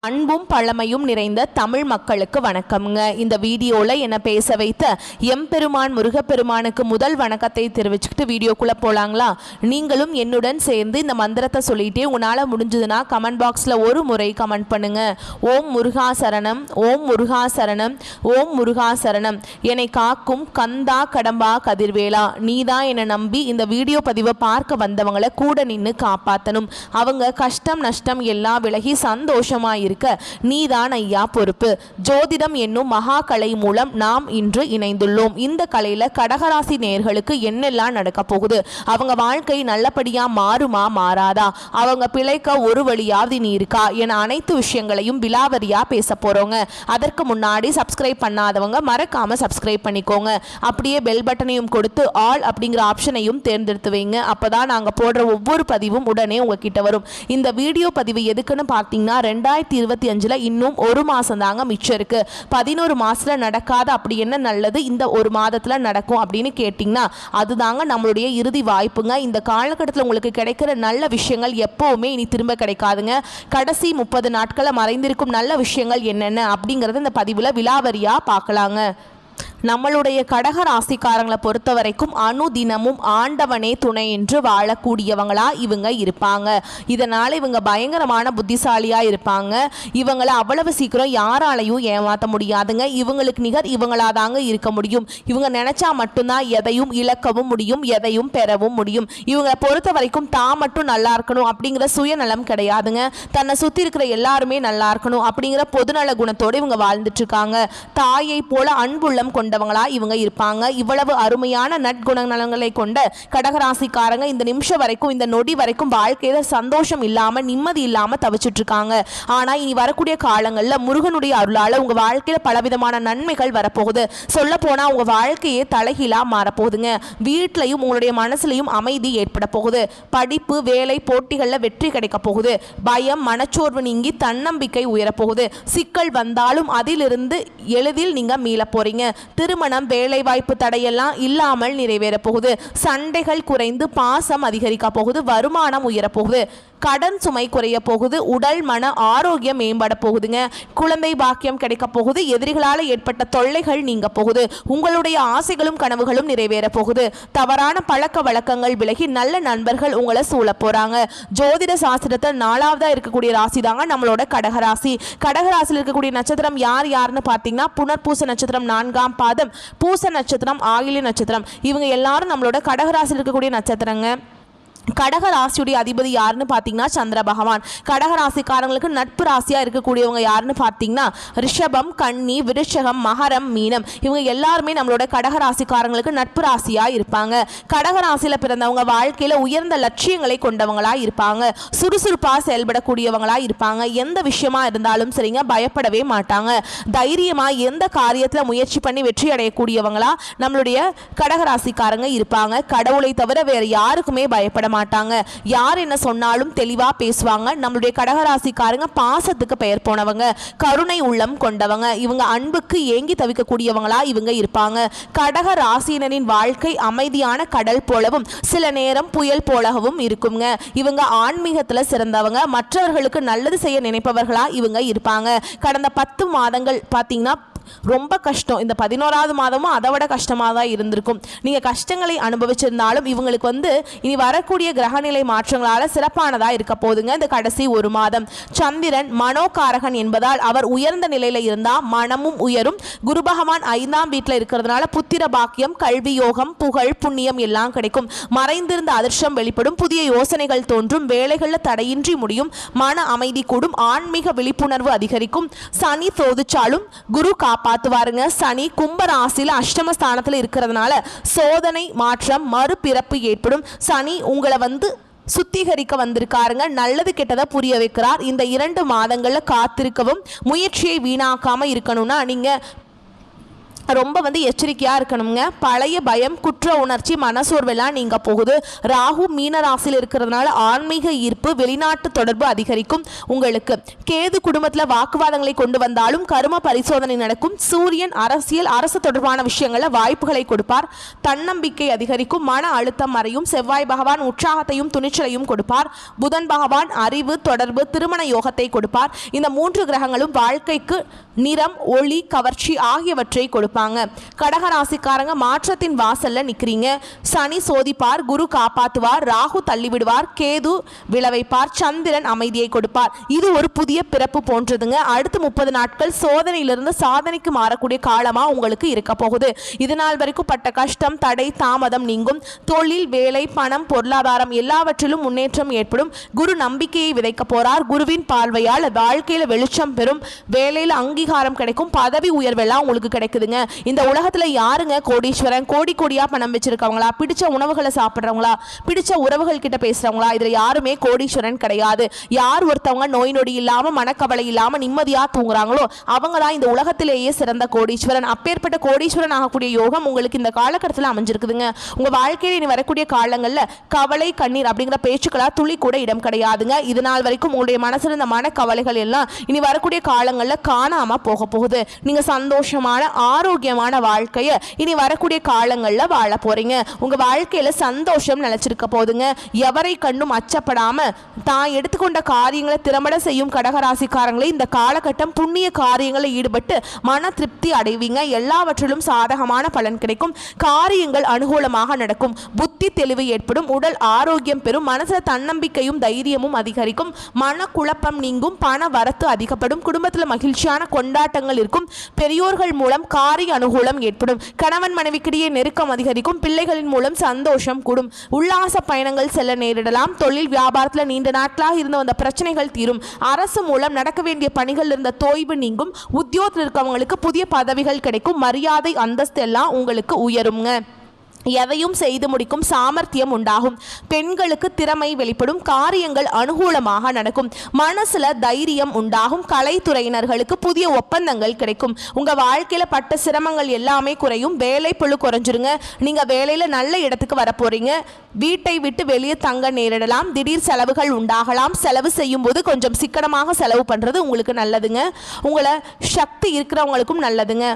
அன்பும் பழமையும் நிறைந்த தமிழ் மக்களுக்கு வணக்கம்ங்க. இந்த வீடியோவில் என்னை பேச வைத்த எம்பெருமான் முருகப்பெருமானுக்கு முதல் வணக்கத்தை தெரிவிச்சுக்கிட்டு வீடியோக்குள்ளே போகலாங்களா? நீங்களும் என்னுடன் சேர்ந்து இந்த மந்திரத்தை சொல்லிகிட்டே உங்களால் முடிஞ்சதுன்னா கமெண்ட் பாக்ஸில் ஒரு முறை கமெண்ட் பண்ணுங்கள். ஓம் முருகா சரணம், ஓம் முருகா சரணம், ஓம் முருகா சரணம். என்னை காக்கும் கந்தா கடம்பா கதிர்வேலா, நீ தான் என்னை நம்பி இந்த வீடியோ பதிவை பார்க்க வந்தவங்களை கூட நின்று காப்பாற்றணும். அவங்க கஷ்டம் நஷ்டம் எல்லாம் விலகி சந்தோஷமாக இருக்க நீதான் ஐயா பொறுப்பு. ஜோதிடம் என்னும் மகா கலை மூலம் நாம் இன்று இணைந்துள்ளோம். இந்த கலையில கடகராசி நேயர்களுக்கு என்னெல்லாம் நடக்க போகுது, அவங்க வாழ்க்கை நல்லபடியா மாறுமா மாறாதா, அவங்க பிழைக்க ஒரு வழியாவது நீ இருக்கா என அனைத்து விஷயங்களையும் விலாவரியா பேச போறோங்க. அதற்கு முன்னாடி சப்ஸ்கிரைப் பண்ணாதவங்க மறக்காம சப்ஸ்கிரைப் பண்ணிக்கோங்க. அப்படியே பெல் பட்டனையும் கொடுத்து ஆல் அப்படிங்கிற ஆப்ஷனையும் தேர்ந்தெடுத்து வைங்க. அப்பதான் நாங்க போடுற ஒவ்வொரு பதிவும் உடனே உங்ககிட்ட வரும். இந்த வீடியோ பதிவு எதுக்குன்னு பார்த்தீங்கன்னா 2025 இன்னும் ஒரு மாசம் தாங்க மிச்சம் இருக்கு. 11 மாசத்துல நடக்காத அப்படி என்ன நல்லது இந்த ஒரு மாதத்துல நடக்கும் அப்படின்னு கேட்டீங்கன்னா அதுதாங்க நம்மளுடைய இறுதி வாய்ப்புங்க. இந்த காலகட்டத்தில் உங்களுக்கு கிடைக்கிற நல்ல விஷயங்கள் எப்பவுமே இனி திரும்ப கிடைக்காதுங்க. கடைசி 30 நாட்களை மறைந்திருக்கும் நல்ல விஷயங்கள் என்னென்ன அப்படிங்கறத இந்த பதிவுல விலாவரியா பார்க்கலாங்க. நம்மளுடைய கடக ராசிக்காரங்களை பொறுத்த வரைக்கும் அனுதினமும் ஆண்டவனே துணை என்று வாழக்கூடியவங்களா இவங்க இருப்பாங்க. இதனால இவங்க பயங்கரமான புத்திசாலியா இருப்பாங்க. இவங்களை அவ்வளவு சீக்கிரம் யாராலையும் ஏமாற்ற முடியாதுங்க. இவங்களுக்கு நிகர் இவங்களாதாங்க இருக்க முடியும். இவங்க நினைச்சா மட்டும்தான் எதையும் இழக்கவும் முடியும், எதையும் பெறவும் முடியும். இவங்க பொறுத்த வரைக்கும் தான் மட்டும் நல்லா இருக்கணும் அப்படிங்கிற சுயநலம் கிடையாதுங்க. தன்னை சுத்தி இருக்கிற எல்லாருமே நல்லா இருக்கணும் அப்படிங்கிற பொதுநல குணத்தோடு இவங்க வாழ்ந்துட்டு இருக்காங்க. தாயை போல அன்புள்ளம் கொண்டவங்களா இவங்க இருப்பாங்க. இவ்வளவு அருமையான நற்குணநலங்களை கொண்ட கடகராசிக்காரங்க இந்த நிமிஷம் வரைக்கும், இந்த நொடி வரைக்கும் வாழ்க்கையில சந்தோஷம் இல்லாம நிம்மதி இல்லாம தவிச்சிட்டு இருக்காங்க. ஆனா இனி வரக்கூடிய காலங்கள்ல முருகனுடைய அருளால உங்க வாழ்க்கையில பலவிதமான நன்மைகள் வரப்போகுது. சொல்ல போனா உங்க வாழ்க்கையே தலைகீழா மாறப்போகுதுங்க. வீட்லையும் உங்களுடைய மனசுலையும் அமைதி ஏற்பட போகுது. படிப்பு வேலை போட்டிகள்ல வெற்றி கிடைக்க போகுது. பயம் மனச்சோர்வு நீங்கி தன்னம்பிக்கை உயரப்போகுது. சிக்கல் வந்தாலும் அதிலிருந்து எளிதில் நீங்க மீள போறீங்க. திருமணம் வேலை வாய்ப்பு தடையெல்லாம் இல்லாமல் நிறைவேற போகுது. சண்டைகள் குறைந்து பாசம் அதிகரிக்க போகுது. வருமானம் உயரப்போகுது. கடன் சுமை குறைய போகுது. உடல் மன ஆரோக்கியம் மேம்பட போகுதுங்க. குழந்தை பாக்கியம் கிடைக்க போகுது. எதிரிகளால் ஏற்பட்ட தொல்லைகள் நீங்க போகுது. உங்களுடைய ஆசைகளும் கனவுகளும் நிறைவேற போகுது. தவறான பழக்க வழக்கங்கள் விலகி நல்ல நண்பர்கள் உங்களை சூழ போறாங்க. ஜோதிட சாஸ்திரத்தில் 4ஆவதா இருக்கக்கூடிய ராசி தாங்க நம்மளோட கடகராசி. கடகராசியில் இருக்கக்கூடிய நட்சத்திரம் யார் யாருன்னு பார்த்தீங்கன்னா புனர்பூச நட்சத்திரம் 4ஆம் பாதம், பூச நட்சத்திரம், ஆயில்ய நட்சத்திரம். இவங்க எல்லாரும் நம்மளோட கடகராசியில் இருக்கக்கூடிய நட்சத்திரங்க. கடக ராசியுடைய அதிபதி யாருன்னு பார்த்தீங்கன்னா சந்திர பகவான். கடக ராசிக்காரங்களுக்கு நட்பு ராசியா இருக்கக்கூடியவங்க யாருன்னு பார்த்தீங்கன்னா ரிஷபம், கன்னி, விருச்சகம், மகரம், மீனம். இவங்க எல்லாருமே நம்மளோட கடக ராசிக்காரங்களுக்கு நட்பு ராசியா இருப்பாங்க. கடக ராசியில பிறந்தவங்க வாழ்க்கையில உயர்ந்த லட்சியங்களை கொண்டவங்களா இருப்பாங்க. சுறுசுறுப்பா செயல்படக்கூடியவங்களா இருப்பாங்க. எந்த விஷயமா இருந்தாலும் சரிங்க பயப்படவே மாட்டாங்க. தைரியமா எந்த காரியத்துல முயற்சி பண்ணி வெற்றி அடையக்கூடியவங்களா நம்மளுடைய கடக ராசிக்காரங்க இருப்பாங்க. கடவுளை தவிர வேற யாருக்குமே பயப்பட மாட்டாங்க. யார் என்ன சொன்னாலும் தெளிவா பேசுவாங்க. நம்மளுடைய கடகராசிக்காரங்க பாசத்துக்கு பெயர் போனவங்க, கருணை உள்ளம் கொண்டவங்க. இவங்க அன்புக்கு ஏங்கி தவிக்கக்கூடியவங்களா இவங்க இருப்பாங்க. கடக ராசியினரின் வாழ்க்கை அமைதியான கடல் போலவும் சில நேரம் புயல் போலவும் இருக்குங்க. இவங்க ஆன்மீகத்துல சிறந்தவங்க. மற்றவர்களுக்கு நல்லது செய்ய நினைப்பவர்களா இவங்க இருப்பாங்க. கடந்த 10 மாதங்கள் பார்த்தீங்கன்னா ரொம்ப கஷ்டம். இந்த 11ஆவது மாதமும் அதை விட கஷ்டமாக தான் இருந்திருக்கும். நீங்கள் கஷ்டங்களை அனுபவிச்சிருந்தாலும் இவங்களுக்கு இனி வரக்கூடிய கிரகநிலை மாற்றங்களால் சிறப்பானதாக இருக்க போதுங்க. இந்த கடைசி ஒரு மாதம் சந்திரன் மனோகாரகன் என்பதால் அவர் உயர்ந்த நிலையில் இருந்தால் மனமும் உயரும். குரு பகவான் 5ஆம் வீட்டில் இருக்கிறதுனால புத்திர பாக்கியம், கல்வி யோகம், புகழ், புண்ணியம் எல்லாம் கிடைக்கும். மறைந்திருந்த அதிர்ஷ்டம் வெளிப்படும். புதிய யோசனைகள் தோன்றும். வேலைகளில் தடையின்றி முடியும். மன அமைதி கூடும். ஆன்மீக விழிப்புணர்வு அதிகரிக்கும். சனி சோதிச்சாலும் குரு பார்த்துவாருங்க. சனி கும்ப ராசியில அஷ்டமஸ்தானத்தில் இருக்கிறதுனால சோதனை, மாற்றம், மறுபிறப்பு ஏற்படும். சனி உங்களை சுத்திகரிக்க வந்திருக்காருங்க. நல்லது கெட்டதை புரிய வைக்கிறார். இந்த 2 மாதங்கள்ல காத்திருக்கவும் முயற்சியை வீணாக்காம இருக்கணும்னா நீங்க ரொம்ப எச்சரிக்கையாக இருக்கணுங்க. பழைய பயம், குற்ற உணர்ச்சி, மனசோர்வெல்லாம் நீங்க போகுது. ராகு மீன ராசியில் இருக்கிறதுனால ஆன்மீக ஈர்ப்பு, வெளிநாட்டு தொடர்பு அதிகரிக்கும். உங்களுக்கு கேது குடும்பத்தில் வாக்குவாதங்களை கொண்டு வந்தாலும் கர்ம பரிசோதனை நடக்கும். சூரியன் அரசியல், அரசு தொடர்பான விஷயங்களில் வாய்ப்புகளை கொடுப்பார். தன்னம்பிக்கை அதிகரிக்கும். மன அழுத்தம் மறையும். செவ்வாய் பகவான் உற்சாகத்தையும் துணிச்சலையும் கொடுப்பார். புதன் பகவான் அறிவு, தொடர்பு, திருமண யோகத்தை கொடுப்பார். இந்த 3 கிரகங்களும் வாழ்க்கைக்கு நிறம், ஒளி, கவர்ச்சி ஆகியவற்றை கொடுப்பாங்க. கடகராசிக்காரங்க மாற்றத்தின் வாசல்ல நிக்கிறீங்க. சனி சோதிப்பார், குரு காப்பாத்துவார், ராகு தள்ளிவிடுவார், கேது விளைவைப்பார், சந்திரன் அமைதியை கொடுப்பார். இது ஒரு புதிய பிறப்பு போன்றதுங்க. அடுத்து 30 நாட்கள் சோதனையிலிருந்து சாதனைக்கு மாறக்கூடிய காலமா உங்களுக்கு இருக்க போகுது. இதனால் வரைக்கும் பட்ட கஷ்டம், தடை, தாமதம் நீங்கும். தொழில், வேலை, பணம், பொருளாதாரம் எல்லாவற்றிலும் முன்னேற்றம் ஏற்படும். குரு நம்பிக்கையை விதைக்க போறார். குருவின் பார்வையால் வாழ்க்கையில வெளிச்சம் பெறும். வேலையில அங்கீகாரம் கிடைக்கும். பதவி உயர்வெல்லாம் உங்களுக்கு கிடைக்குதுங்க. இந்த உலகத்துல யாருங்க கோடீஸ்வரன்? கோடி கோடியா பணம் வச்சிருக்கவங்களா, பிடிச்ச உணவுகளை சாப்பிட்றவங்களா, பிடிச்ச உறவுகள் கிட்ட பேசுறவங்களா? இதுல யாருமே கோடீஸ்வரன் கிடையாது. யார் ஒருத்தவங்க நோய் நொடி இல்லாம, மனக்கவலை இல்லாம நிம்மதியா தூங்குறாங்களோ அவங்க தான் இந்த உலகத்திலேயே சிறந்த கோடீஸ்வரன். அப்பேற்பட்ட கோடீஸ்வரன் ஆகக்கூடிய யோகம் உங்களுக்கு இந்த காலகட்டத்தில் அமைஞ்சிருக்குதுங்க. உங்க வாழ்க்கையில இனி வரக்கூடிய காலங்கள்ல கவலை, கண்ணீர் அப்படிங்கிற பேச்சுக்களா துளி கூட இடம் கிடையாதுங்க. இதனால் வரைக்கும் உங்களுடைய மனசுல இந்த மனக்கவலைகள் எல்லாம் இனி வரக்கூடிய காலங்கள்ல காணாம போக போகுது. நீங்க சந்தோஷமான, ஆரோக்கியமான வாழ்க்கையை இனி வரக்கூடிய காலங்கள்ல வாழ போறீங்க. உங்க வாழ்க்கையில சந்தோஷம் நிலைச்சிருக்க போதுங்க. எவரை கண்டும் அச்சப்படாம தான் எடுத்துக்கொண்ட காரியங்களை திறம்பட செய்யும் கடகராசிக்காரங்களே இந்த காலகட்டம் புண்ணிய காரியங்களில் ஈடுபட்டு மன திருப்தி அடைவீங்க. எல்லாவற்றிலும் சாதகமான பலன் கிடைக்கும். காரியங்கள் அனுகூலமாக நடக்கும். புத்தி தெளிவு ஏற்படும். உடல் ஆரோக்கியம் பெறும். மனசுல தன்னம்பிக்கையும் தைரியமும் அதிகரிக்கும். மன குழப்பம் நீங்கும். பண வரத்து அதிகப்படும். குடும்பத்தில் மகிழ்ச்சியான கொண்டாட்டங்கள் இருக்கும். பெரியோர்கள் மூலம் காரிய அனுகூலம் ஏற்படும். கணவன் மனைவிக்கிடையே நெருக்கம் அதிகரிக்கும். பிள்ளைகளின் மூலம் சந்தோஷம் கூடும். உல்லாச பயணங்கள் செல்ல நேரிடலாம். தொழில் வியாபாரத்தில் நீண்ட நாட்களாக இருந்து வந்த பிரச்சனைகள் தீரும். அரசு மூலம் நடக்க வேண்டிய பணிகள் இருந்த தோய்வு நீங்கும். உத்தியோகத்தில் இருக்கவங்களுக்கு புதிய பதவிகள் கிடைக்கும். மரியாதை, அந்தஸ்து எல்லாம் உங்களுக்கு உயருங்க. எதையும் செய்து முடிக்கும் சாமர்த்தியம் உண்டாகும். பெண்களுக்கு திறமை வெளிப்படும். காரியங்கள் அனுகூலமாக நடக்கும். மனசுல தைரியம் உண்டாகும். கலைத்துறையினர்களுக்கு புதிய ஒப்பந்தங்கள் கிடைக்கும். உங்க வாழ்க்கையில பட்ட சிரமங்கள் எல்லாமே குறையும். வேலை பளு குறைஞ்சிருங்க. நீங்க வேலையில நல்ல இடத்துக்கு வர போறீங்க. வீட்டை விட்டு வெளியே தங்க நேரிடலாம். திடீர் செலவுகள் உண்டாகலாம். செலவு செய்யும் போது கொஞ்சம் சிக்கனமாக செலவு பண்றது உங்களுக்கு நல்லதுங்க. உங்களை சக்தி இருக்கிறவங்களுக்கும் நல்லதுங்க.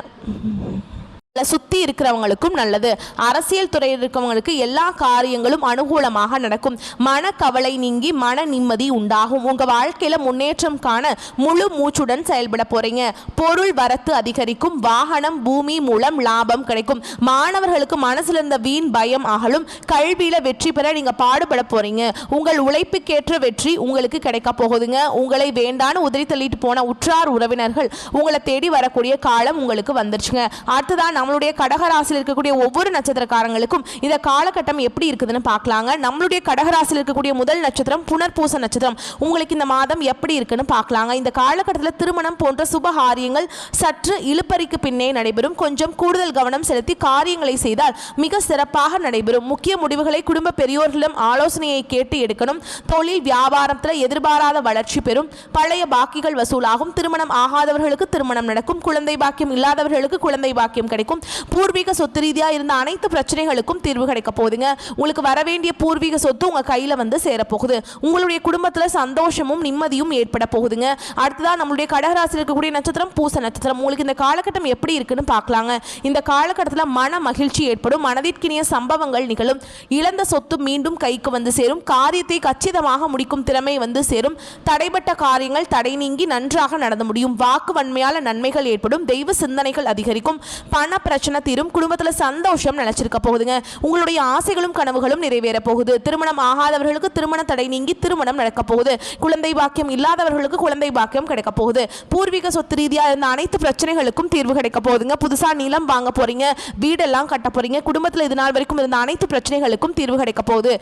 சுத்தி இருக்கிறவங்களுக்கும் நல்லது. அரசியல் துறையில் இருக்கிறவங்களுக்கு எல்லா காரியங்களும் அனுகூலமாக நடக்கும். மனக்கவலை நீங்கி மன நிம்மதி உண்டாகும். உங்க வாழ்க்கையில முன்னேற்றம் காண முழு மூச்சுடன் செயல்பட போறீங்க. பொருள் வரத்து அதிகரிக்கும். வாகனம், பூமி மூலம் லாபம் கிடைக்கும். மாணவர்களுக்கு மனசுல இருந்த வீண் பயம் அகலும். கல்வியில வெற்றி பெற நீங்க பாடுபட போறீங்க. உங்கள் உழைப்புக்கேற்ற வெற்றி உங்களுக்கு கிடைக்க போகுதுங்க. உங்களை வேண்டான்னு உதறி தள்ளிட்டு போன உற்றார் உறவினர்கள் உங்களை தேடி வரக்கூடிய காலம் உங்களுக்கு வந்துருச்சுங்க. அடுத்ததான் நம்மளுடைய கடகராசியில் இருக்கக்கூடிய ஒவ்வொரு நட்சத்திரக்காரங்களுக்கும் இந்த காலகட்டம் எப்படி இருக்குதுன்னு பார்க்கலாங்க. நம்மளுடைய கடகராசியில் இருக்கக்கூடிய முதல் நட்சத்திரம் புனர்பூச நட்சத்திரம். உங்களுக்கு இந்த மாதம் எப்படி இருக்குன்னு பார்க்கலாங்க. இந்த காலகட்டத்தில் திருமணம் போன்ற சுபகாரியங்கள் சற்று இழுப்பறிக்கு பின்னே நடைபெறும். கொஞ்சம் கூடுதல் கவனம் செலுத்தி காரியங்களை செய்தால் மிக சிறப்பாக நடைபெறும். முக்கிய முடிவுகளை குடும்ப பெரியோர்களிடம் ஆலோசனையை கேட்டு எடுக்கணும். தொழில் வியாபாரத்தில் எதிர்பாராத வளர்ச்சி பெறும். பழைய பாக்கிகள் வசூலாகும். திருமணம் ஆகாதவர்களுக்கு திருமணம் நடக்கும். குழந்தை பாக்கியம் இல்லாதவர்களுக்கு குழந்தை பாக்கியம் கிடைக்கும். பூர்வீக சொத்து ரீதியா இருந்த அனைத்து பிரச்சனைகளுக்கும் தீர்வு கிடைக்க போகுதுங்க. உங்களுக்கு வர வேண்டிய பூர்வீக சொத்து உங்க கையில வந்து சேரப்போகுது. உங்களுடைய குடும்பத்துல சந்தோஷமும் நிம்மதியும் ஏற்பட போகுதுங்க. அடுத்ததான் நம்மளுடைய கடகராசியில் இருக்கக்கூடிய நட்சத்திரம் பூச நட்சத்திரம். உங்களுக்கு இந்த காலகட்டம் எப்படி இருக்குன்னு பார்க்கலாங்க. இந்த காலகட்டத்தில் மன மகிழ்ச்சி ஏற்படும். மனதிற்கினிய சம்பவங்கள் நிகழும். இழந்த சொத்து மீண்டும் கைக்கு வந்து சேரும். காரியத்தை கச்சிதமாக முடிக்கும் திறமை வந்து சேரும். தடைப்பட்ட காரியங்கள் தடை நீங்கி நன்றாக நடந்து முடியும். வாக்கு வன்மையால நன்மைகள் ஏற்படும். தெய்வ சிந்தனைகள் அதிகரிக்கும். பண பிரச்சனை தீரும். குடும்பத்தில் சந்தோஷம் நிலைச்சிருக்க போகுதுங்க. உங்களுடைய ஆசைகளும் கனவுகளும் நிறைவேற போகுது. திருமணம் ஆகாதவர்களுக்கு திருமண தடை நீங்கி திருமணம் நடக்க போகுது. குழந்தை பாக்கியம் இல்லாதவர்களுக்கு குழந்தை பாக்கியம் கிடைக்க போகுது. பூர்வீக சொத்து ரீதியா இருந்த அனைத்து பிரச்சனைகளுக்கும் தீர்வு கிடைக்க போகுதுங்க. புதுசா நிலம் வாங்க போறீங்க. வீடெல்லாம் கட்ட போறீங்க. குடும்பத்தில் இது நாள் வரைக்கும் இருந்த அனைத்து பிரச்சனைகளுக்கும் தீர்வு கிடைக்க போகுது.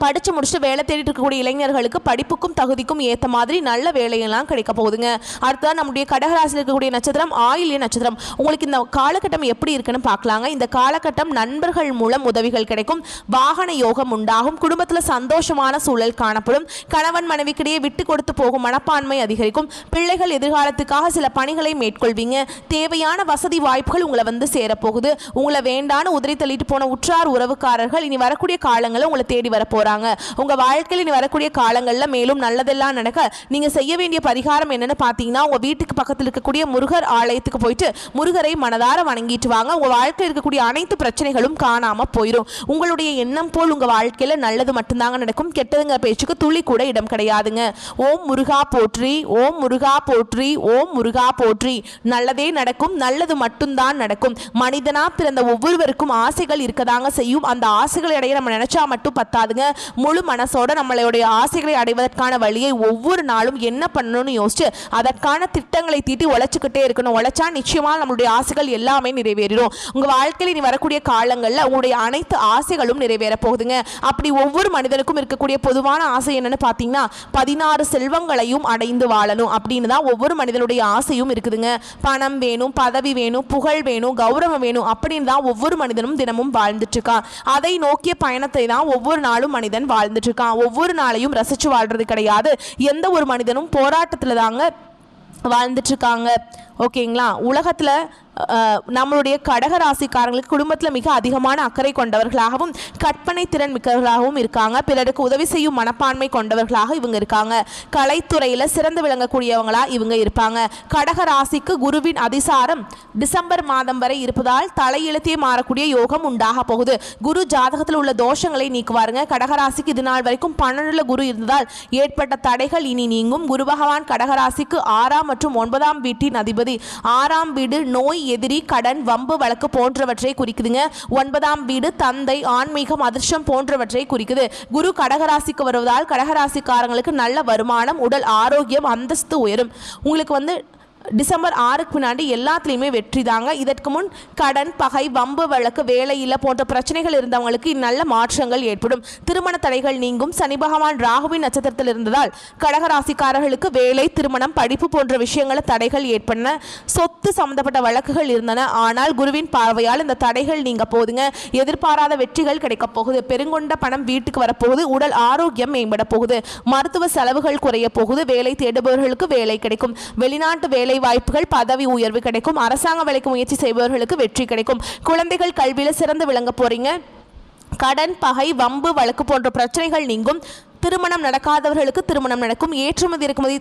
படித்து முடிச்சுட்டு வேலை தேடிட்டு இருக்கக்கூடிய இளைஞர்களுக்கு படிப்புக்கும் தகுதிக்கும் ஏற்ற மாதிரி நல்ல வேலையெல்லாம் கிடைக்க போகுதுங்க. அடுத்ததான் நம்முடைய கடகராசியில் இருக்கக்கூடிய நட்சத்திரம் ஆயில்ய நட்சத்திரம். உங்களுக்கு இந்த காலகட்டம் எப்படி இருக்குன்னு பார்க்கலாங்க. இந்த காலகட்டம் நண்பர்கள் மூலம் உதவிகள் கிடைக்கும், வாகன யோகம் உண்டாகும், குடும்பத்தில் சந்தோஷமான சூழல் காணப்படும், கணவன் மனைவிக்கிடையே விட்டு கொடுத்து போகும் மனப்பான்மை அதிகரிக்கும், பிள்ளைகள் எதிர்காலத்துக்காக சில பணிகளை மேற்கொள்வீங்க, தேவையான வசதி வாய்ப்புகள் உங்களை வந்து சேரப்போகுது, உங்களை வேண்டான்னு உதறி தள்ளிட்டு போன உற்றார் உறவுக்காரர்கள் இனி வரக்கூடிய காலங்களில் உங்களை தேடி வர போறாங்க. உங்க வாழ்க்கையில் இனி வரக்கூடிய காலங்களில் மேலும் நல்லதெல்லாம் நடக்க நீங்க செய்ய வேண்டிய பரிகாரம் என்னன்னு பார்த்தீங்கன்னா, உங்க வீட்டுக்கு பக்கத்தில் இருக்கக்கூடிய முருகர் ஆலயத்துக்கு போயிட்டு முருகரை மனதார வணங்கிட்டு வாங்க. உங்க வாழ்க்கையில் இருக்கக்கூடிய அனைத்து பிரச்சனைகளும் காணாம போயிடும். உங்களுடைய எண்ணம் போல் உங்க வாழ்க்கையில நல்லது மட்டும்தாங்க நடக்கும், கெட்டதுங்க பேச்சுக்கு துளி கூட இடம் கிடையாதுங்க. ஓம் முருகா போற்றி, ஓம் முருகா போற்றி, ஓம் முருகா போற்றி. நல்லதே நடக்கும், நல்லது மட்டும்தான் நடக்கும். மனிதனா பிறந்த ஒவ்வொருவருக்கும் ஆசைகள் இருக்கதாங்க செய்யும். அந்த ஆசைகளை அடைய நம்ம நினைச்சா மட்டும் பத்தாதுங்க. முழு மனசோட நம்மளுடைய ஆசைகளை அடைவதற்கான வழியை ஒவ்வொரு நாளும் என்ன பண்ணணும்னு யோசிச்சு அதற்கான திட்டங்களை தீட்டி உழைச்சிக்கிட்டே இருக்கணும். உழைச்சா நிச்சயமா நம்மளுடைய ஆசைகள் எல்லாமே நிறைவேறிடும். உங்க வாழ்க்கையில் இனி வரக்கூடிய காலங்களில் உங்களுடைய அனைத்து ஆசைகளும் நிறைவேற போகுதுங்க. அப்படி ஒவ்வொரு மனிதனுக்கும் இருக்கக்கூடிய பொதுவான ஆசை என்னன்னு பார்த்தீங்கன்னா, 16 செல்வங்களையும் அடைந்து வாழணும் அப்படின்னு தான் ஒவ்வொரு மனிதனுடைய ஆசையும் இருக்குதுங்க. பணம் வேணும், பதவி வேணும், புகழ் வேணும், கௌரவம் வேணும் அப்படின்னு தான் ஒவ்வொரு மனிதனும் தினமும் வாழ்ந்துட்டு இருக்கான். அதை நோக்கிய பயணத்தை தான் ஒவ்வொரு நாளும் மனிதன் வாழ்ந்துட்டு இருக்கான். ஒவ்வொரு நாளையும் ரசிச்சு வாழ்றது கிடையாது. எந்த ஒரு மனிதனும் போராட்டத்தில் தாங்க வாழ்ந்துட்டு இருக்காங்க. ஓகேங்களா? உலகத்தில் நம்மளுடைய கடகராசிக்காரங்களுக்கு குடும்பத்தில் மிக அதிகமான அக்கறை கொண்டவர்களாகவும் கற்பனை திறன் மிக்கவர்களாகவும் இருக்காங்க. பிறருக்கு உதவி செய்யும் மனப்பான்மை கொண்டவர்களாக இவங்க இருக்காங்க. கலைத்துறையில் சிறந்து விளங்கக்கூடியவங்களா இவங்க இருப்பாங்க. கடகராசிக்கு குருவின் அதிசாரம் டிசம்பர் மாதம் வரை இருப்பதால் தலையெழுத்தே மாறக்கூடிய யோகம் உண்டாக போகுது. குரு ஜாதகத்தில் உள்ள தோஷங்களை நீக்குவாருங்க. கடகராசிக்கு இது நாள் வரைக்கும் 12 குரு இருந்ததால் ஏற்பட்ட தடைகள் இனி நீங்கும். குரு பகவான் கடகராசிக்கு 6ஆம் மற்றும் 9ஆம் வீட்டின் அதிபதி. 6ஆம் வீடு நோய், எதிரி, கடன், வம்பு வழக்கு போன்றவற்றை குறிக்குதுங்க. 9ஆம் வீடு தந்தை, ஆன்மீகம், அதிர்ஷ்டம் போன்றவற்றை குறிக்குது. குரு கடகராசிக்கு வருவதால் கடகராசிக்காரங்களுக்கு நல்ல வருமானம், உடல் ஆரோக்கியம், அந்தஸ்து உயரும். உங்களுக்கு வந்து டிசம்பர் 6க்கு பின்னாடி எல்லாத்துலேயுமே வெற்றி தாங்க. இதற்கு முன் கடன், பகை, வம்பு வழக்கு, வேலையில் போன்ற பிரச்சனைகள் இருந்தவங்களுக்கு நல்ல மாற்றங்கள் ஏற்படும். திருமண தடைகள் நீங்கும். சனி பகவான் ராகுவின் நட்சத்திரத்தில் இருந்ததால் கடகராசிக்காரர்களுக்கு வேலை, திருமணம், படிப்பு போன்ற விஷயங்களில் தடைகள் ஏற்பட்டன. சொத்து சம்பந்தப்பட்ட வழக்குகள் இருந்தன. ஆனால் குருவின் பார்வையால் இந்த தடைகள் நீங்க போகுதுங்க. எதிர்பாராத வெற்றிகள் கிடைக்க போகுது. பெருங்கொண்ட பணம் வீட்டுக்கு வரப்போகுது. உடல் ஆரோக்கியம் மேம்பட போகுது. மருத்துவ செலவுகள் குறைய போகுது. வேலை தேடுபவர்களுக்கு வேலை கிடைக்கும். வெளிநாட்டு வேலை வாய்ப்புகள், பதவி உயர்வு கிடைக்கும். அரசாங்க வேலைக்கு முயற்சி செய்பவர்களுக்கு வெற்றி கிடைக்கும். குழந்தைகள் கல்வியில் சிறந்து விளங்க போறீங்க. கடன், பகை, வம்பு வழக்கு போன்ற பிரச்சனைகள் நீங்கும். திருமணம் நடக்காதவர்களுக்கு திருமணம் நடக்கும். ஏற்றுமதி இறக்குமதி,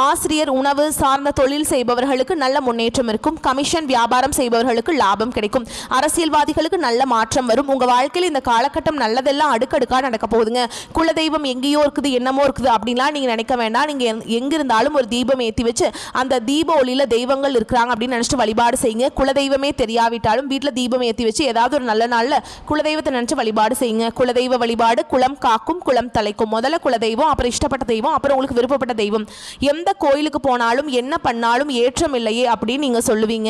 ஆசிரியர், உணவு சார்ந்த தொழில் செய்பவர்களுக்கு நல்ல முன்னேற்றம் இருக்கும். கமிஷன் வியாபாரம் செய்பவர்களுக்கு லாபம் கிடைக்கும். அரசியல்வாதிகளுக்கு நல்ல மாற்றம் வரும். உங்க வாழ்க்கையில் இந்த காலகட்டம் நல்லதெல்லாம் அடுக்கடுக்காக நடக்க போகுதுங்க. குலதெய்வம் எங்கேயோ இருக்குது, என்னமோ இருக்குது அப்படின்லாம் நீங்க நினைக்க வேண்டாம். நீங்க எங்கிருந்தாலும் ஒரு தீபம் ஏற்றி வச்சு அந்த தீப ஒளியில தெய்வங்கள் இருக்கிறாங்க அப்படின்னு நினைச்சிட்டு வழிபாடு செய்யுங்க. குலதெய்வமே தெரியாவிட்டாலும் வீட்டில் தீபம் ஏற்றி வச்சு ஏதாவது ஒரு நல்ல நாள்ல குலதெய்வத்தை நினைச்சு வழிபாடு செய்யுங்க. குலதெய்வ வழிபாடு குலம் காக்கும், குலம் தலைக்கும். முதல்ல குலதெய்வம், அப்புறம் இஷ்டப்பட்ட தெய்வம், அப்புறம் உங்களுக்கு விருப்பப்பட்ட தெய்வம். எந்த கோயிலுக்கு போனாலும் என்ன பண்ணாலும் ஏற்றம் இல்லையே அப்படின்னு நீங்க சொல்லுவீங்க.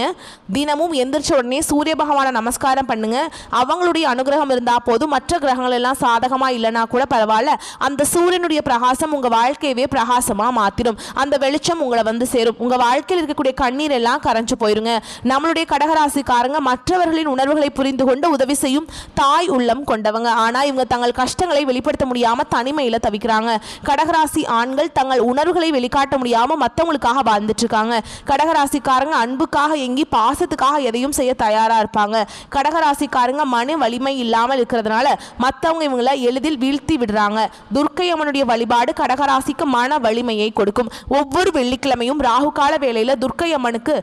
தினமும் எந்திரிச்ச உடனே சூரிய பகவானை நமஸ்காரம் பண்ணுங்க. அவங்களுடைய அனுகிரகம் இருந்தா போதும். மற்ற கிரகங்கள் எல்லாம் சாதகமா இல்லைனா கூட பரவாயில்ல. அந்த சூரியனுடைய பிரகாசம் உங்க வாழ்க்கையவே பிரகாசமா மாத்திடும். அந்த வெளிச்சம் உங்களை வந்து சேரும். உங்க வாழ்க்கையில் இருக்கக்கூடிய கண்ணீர் எல்லாம் கரைஞ்சு போயிருங்க. நம்மளுடைய கடகராசிக்காரங்க மற்றவர்களின் உணர்வுகளை புரிந்து கொண்டு உதவி செய்யும் தாய் உள்ளம் கொண்டவங்க. ஆனா இவங்க தங்கள் கஷ்டங்களை வெளிப்படுத்த முடியாம தனிமையில தவிக்கிறாங்க. கடகராசி ஆண்கள் தங்கள் உணர்வுகளை வெளிக்காட்ட முடியாம மற்றவங்களுக்காக வாழ்ந்துட்டு இருக்காங்க. கடகராசிக்காரங்க அன்புக்காக எங்கி பாசத்துக்காக எதையும் செய்ய தயாரா இருப்பாங்க. கடகராசிக்காரங்க மன வலிமை இல்லாமல் இருக்கிறதுனால மற்றவங்க இவங்களை எளிதில் வீழ்த்தி விடுறாங்க. துர்க்கை அம்மனுடைய வழிபாடு கடகராசிக்கு மன வலிமையை கொடுக்கும். ஒவ்வொரு வெள்ளிக்கிழமையும் ராகு கால வேளையில துர்க்கை அம்மனுக்கு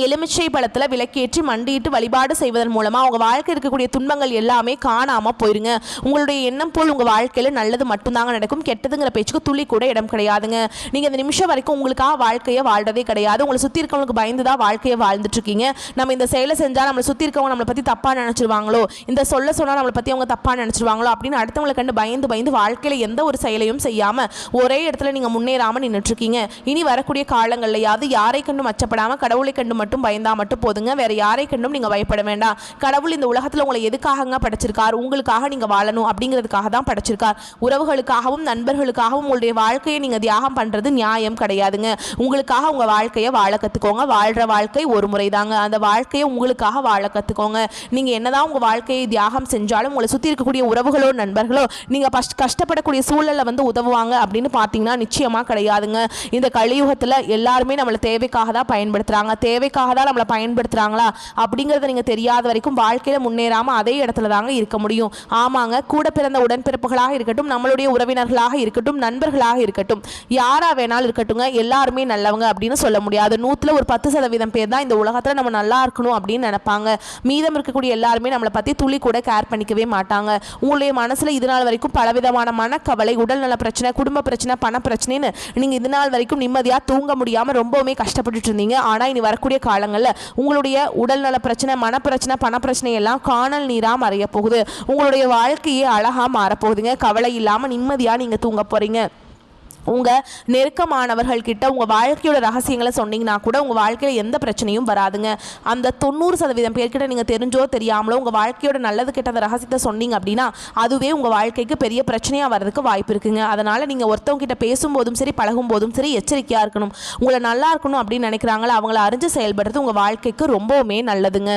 எலுமிச்சை பழத்தில் விளக்கேற்றி மண்டிட்டு வழிபாடு செய்வதன் மூலமாக உங்கள் வாழ்க்கை இருக்கக்கூடிய துன்பங்கள் எல்லாமே காணாமல் போயிருங்க. உங்களுடைய எண்ணம் போல் உங்கள் வாழ்க்கையில் நல்லது மட்டும்தாங்க நடக்கும். கெட்டதுங்கிற பேச்சுக்கு துளி கூட இடம் கிடையாதுங்க. நீங்கள் இந்த நிமிஷம் வரைக்கும் உங்களுக்காக வாழ்க்கையை வாழ்றதே கிடையாது. உங்களை சுற்றி இருக்கவங்களுக்கு பயந்து தான் வாழ்க்கையை வாழ்ந்துட்டு இருக்கீங்க. நம்ம இந்த செயலை செஞ்சால் நம்மளை சுற்றி இருக்கவங்க நம்மளை பற்றி தப்பாக நினச்சிருவாங்களோ, இந்த சொல்ல சொன்னால் நம்மளை பற்றி அவங்க தப்பாக நினச்சிருவாங்களோ அப்படின்னு அடுத்தவங்களை கண்டு பயந்து வாழ்க்கையில் எந்த ஒரு செயலையும் செய்யாமல் ஒரே இடத்துல நீங்கள் முன்னேறாமல் நின்றுட்டுருக்கீங்க. இனி வரக்கூடிய காலங்கள்லையாவது யாரை கண்டும் அச்சப்படாமல் கடவுளை கண்டு மட்டும் பயந்தா மட்டும் போதுங்க. வேற யாரை கண்டும் நீங்க பயப்பட வேண்டாம். கடவுள் இந்த உலகத்துல உங்களை எதுக்காகங்க படைச்சிருக்கார்? உங்களுக்காக நீங்க வாழணும் அப்படிங்கிறதுக்காக தான் படைச்சிருக்கார். உறவுகளுக்காகவும் நண்பர்களுக்காகவும் உங்களுடைய வாழ்க்கையை நீங்க தியாகம் பண்றது நியாயம் கிடையாதுங்க. உங்களுக்காக உங்க வாழ்க்கையை வாழ கத்துக்கோங்க. வாழ்ற வாழ்க்கை ஒரு முறை தாங்க. அந்த வாழ்க்கையை உங்களுக்காக வாழ கத்துக்கோங்க. நீங்க என்னதான் உங்க வாழ்க்கையை தியாகம் செஞ்சாலும் உங்களை சுத்தி இருக்கக்கூடிய உறவுகளோ நண்பர்களோ நீங்க கஷ்டப்படக்கூடிய சூழல்ல வந்து உதவுவாங்க அப்படின்னு பார்த்தீங்கன்னா நிச்சயமா கிடையாதுங்க. இந்த கலியுகத்துல எல்லாருமே நம்மளை தேவைக்காக தான் பயன்படுத்துறாங்க. தேவைக்காக தான் நம்மளை பயன்படுத்துறாங்களா அப்படிங்கறத நீங்க தெரியாத வரைக்கும் வாழ்க்கையில முன்னேறாம அதே இடத்துல தாங்க இருக்க முடியும். ஆமாங்க, கூட பிறந்த உடன்பிறப்புகளாக இருக்கட்டும், நம்மளுடைய உறவினர்களாக இருக்கட்டும், நண்பர்களாக இருக்கட்டும், யாரா வேணாலும் இருக்கட்டுங்க, எல்லாருமே நல்லவங்க அப்படின்னு சொல்ல முடியாது. 100ல் ஒரு 10% பேர் தான் இந்த உலகத்துல நம்ம நல்லா இருக்கணும் அப்படின்னு நினைப்பாங்க. மீதம் இருக்கக்கூடிய எல்லாருமே நம்மளை பத்தி துளி கூட கேர் பண்ணிக்கவே மாட்டாங்க. உங்களுடைய மனசுல இது நாள் வரைக்கும் பலவிதமான மனக்கவலை, உடல்நல பிரச்சனை, குடும்ப பிரச்சனை, பண பிரச்சனைன்னு நீங்க இது நாள் வரைக்கும் நிம்மதியா தூங்க முடியாம ரொம்பவுமே கஷ்டப்பட்டுட்டு இருந்தீங்க. ஆனா இனி வரக்கூடிய காலங்கள்ல உங்களுடைய உடல்நல பிரச்சனை, மனப்பிரச்சனை, பண பிரச்சனை எல்லாம் காணல் நீரா மறைய போகுது. உங்களுடைய வாழ்க்கையே அழகா மாறப்போகுதுங்க. கவலை இல்லாம நிம்மதியா நீங்க தூங்க போறீங்க. உங்கள் நெருக்கமானவர்கள் கிட்ட உங்கள் வாழ்க்கையோட ரகசியங்களை சொன்னீங்கன்னா கூட உங்கள் வாழ்க்கையில் எந்த பிரச்சனையும் வராதுங்க. அந்த 90% பேர்கிட்ட நீங்கள் தெரிஞ்சோ தெரியாமலோ உங்கள் வாழ்க்கையோட நல்லது கெட்ட அந்த ரகசியத்தை சொன்னீங்க அப்படின்னா அதுவே உங்கள் வாழ்க்கைக்கு பெரிய பிரச்சனையாக வர்றதுக்கு வாய்ப்பு இருக்குங்க. அதனால் நீங்கள் ஒருத்தவங்க கிட்ட பேசும்போதும் சரி, பழகும் போதும் சரி எச்சரிக்கையாக இருக்கணும். உங்களை நல்லா இருக்கணும் அப்படின்னு நினைக்கிறாங்களோ அவங்கள அறிஞ்சு செயல்படுறது உங்கள் வாழ்க்கைக்கு ரொம்பவுமே நல்லதுங்க.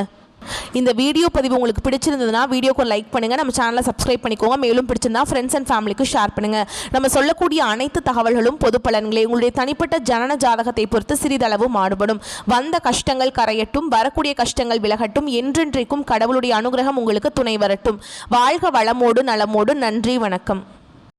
இந்த வீடியோ பதிவு உங்களுக்கு பிடிச்சிருந்ததுன்னா வீடியோக்கு லைக் பண்ணுங்கள், நம்ம சேனலை சப்ஸ்கிரைப் பண்ணிக்கோங்க. மேலும் பிடிச்சிருந்தா ஃப்ரெண்ட்ஸ் அண்ட் ஃபேமிலிக்கு ஷேர் பண்ணுங்கள். நம்ம சொல்லக்கூடிய அனைத்து தகவல்களும் பொது பலன்களே. உங்களுடைய தனிப்பட்ட ஜனன ஜாதகத்தை பொறுத்து சிறிதளவு மாறுபடும். வந்த கஷ்டங்கள் கரையட்டும், வரக்கூடிய கஷ்டங்கள் விலகட்டும், என்றென்றைக்கும் கடவுளுடைய அனுகிரகம் உங்களுக்கு துணை வரட்டும். வாழ்க வளமோடு நலமோடு. நன்றி, வணக்கம்.